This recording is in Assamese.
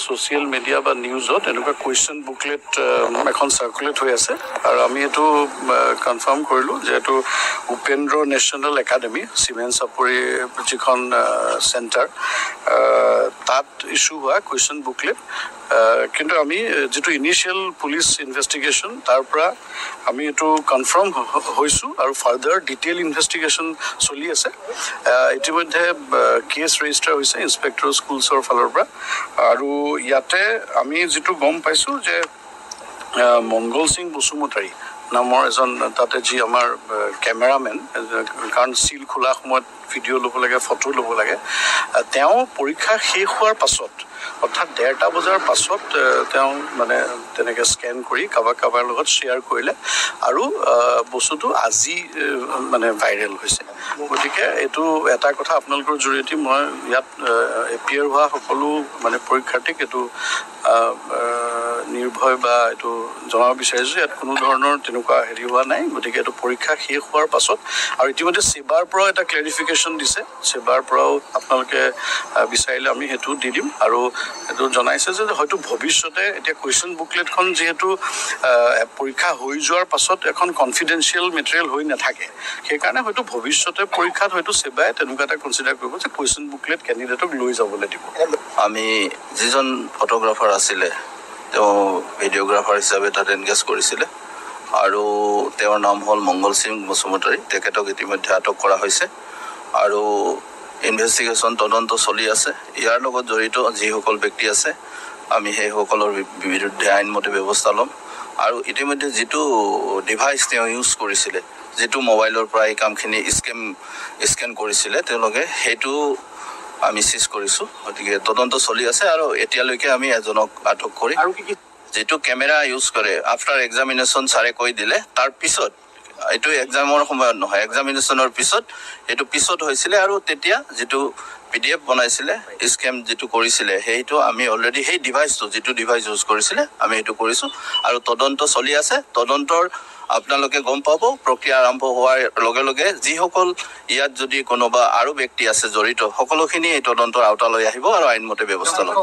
সোশিয়াল মিডিয়া বা নিউজত এনেকুৱা কুৱেশ্যন বুকলেট এখন সাৰ্কুলেট হৈ আছে আৰু আমি এইটো কনফাৰ্ম কৰিলোঁ যে এইটো উপেন্দ্ৰ নেশ্যনেল একাডেমি চিমেণ্ট চাপৰি যিখন চেণ্টাৰ তাত ইছ্যু হোৱা কুৱেশ্যন বুকলেট কিন্তু আমি যিটো ইনিচিয়েল পুলিচ ইনভেষ্টিগেশ্যন তাৰ পৰা আমি এইটো কনফাৰ্ম হৈছোঁ আৰু ফাৰ্ডাৰ ডিটেইল ইনভেষ্টিগেশ্যন চলি আছে ইতিমধ্যে কেছ ৰেজিষ্টাৰ হৈছে ইন্সপেক্টৰ স্কুলছৰ ফালৰ পৰা আৰু ইয়াতে আমি যিটো গম পাইছোঁ যে মংগল সিং বসুমতাৰী নামৰ এজন তাতে যি আমাৰ কেমেৰামেন কাৰণ চিল খোলা সময়ত ভিডিঅ' ল'ব লাগে ফটো ল'ব লাগে তেওঁ পৰীক্ষা শেষ হোৱাৰ পাছত অৰ্থাৎ 1:30 বজাৰ পাছত তেওঁ মানে তেনেকৈ স্কেন কৰি কাৰোবাৰ লগত শ্বেয়াৰ কৰিলে আৰু বস্তুটো আজি মানে ভাইৰেল হৈছে গতিকে এইটো এটা কথা আপোনালোকৰ জৰিয়তে মই ইয়াত এপিয়াৰ হোৱা সকলো মানে পৰীক্ষাৰ্থীক এইটো নিৰ্ভয় বা এইটো জনাব বিচাৰিছোঁ ইয়াত কোনো ধৰণৰ তেনেকুৱা হেৰি হোৱা নাই গতিকে এইটো পৰীক্ষা শেষ হোৱাৰ পাছত আৰু ইতিমধ্যে সেবাৰ পৰাও এটা ক্লেৰিফিকেশ্যন দিছে সেবাৰ পৰাও আপোনালোকে বিচাৰিলে আমি সেইটো দি দিম আৰু এইটো জনাইছে যে হয়তো ভৱিষ্যতে এতিয়া কুৱেশ্যন বুকলেটখন যিহেতু পৰীক্ষা হৈ যোৱাৰ পাছত এখন কনফিডেঞ্চিয়েল মেটেৰিয়েল হৈ নাথাকে সেইকাৰণে হয়তো ভৱিষ্যতে পৰীক্ষাত হয়তো সেবাই তেনেকুৱা এটা কনচিডাৰ কৰিব যে কুৱেশ্যন বুকলেট কেণ্ডিডেটক লৈ যাবলৈ দিব আমি যিজন ফটোগ্ৰাফাৰ আছিলে তেওঁ ভিডিঅ'গ্ৰাফাৰ হিচাপে তাত এনগেজ কৰিছিলে আৰু তেওঁৰ নাম হ'ল মংগল সিং বসুমতাৰী তেখেতক ইতিমধ্যে আটক কৰা হৈছে আৰু ইনভেষ্টিগেশ্যন তদন্ত চলি আছে ইয়াৰ লগত জড়িত যিসকল ব্যক্তি আছে আমি সেইসকলৰ বিৰুদ্ধে আইনমতে ব্যৱস্থা ল'ম আৰু ইতিমধ্যে যিটো ডিভাইচ তেওঁ ইউজ কৰিছিলে যিটো মোবাইলৰ পৰা এই কামখিনি স্কেন কৰিছিলে তেওঁলোকে সেইটো আমি চিজ কৰিছোঁ গতিকে তদন্ত চলি আছে আৰু এতিয়ালৈকে আমি এজনক আটক কৰি আৰু কি যিটো কেমেৰা ইউজ কৰে আফটাৰ এক্সামিনেশ্যন ছাৰে কৈ দিলে তাৰ পিছত এইটো এক্সামৰ সময়ত নহয় এক্সামিনেশ্যনৰ পিছত এইটো পিছত হৈছিলে আৰু তেতিয়া যিটো PDF বনাইছিলে স্কেম যিটো কৰিছিলে সেইটো আমি অলৰেডি সেই ডিভাইচটো যিটো ডিভাইচ ইউজ কৰিছিলে আমি এইটো কৰিছোঁ আৰু তদন্ত চলি আছে তদন্তৰ আপোনালোকে গম পাব প্ৰক্ৰিয়া আৰম্ভ হোৱাৰ লগে লগে যিসকল ইয়াত যদি কোনোবা আৰু ব্যক্তি আছে জড়িত সকলোখিনি এই তদন্তৰ আওতালৈ আহিব আৰু আইনমতে ব্যৱস্থা ল'ব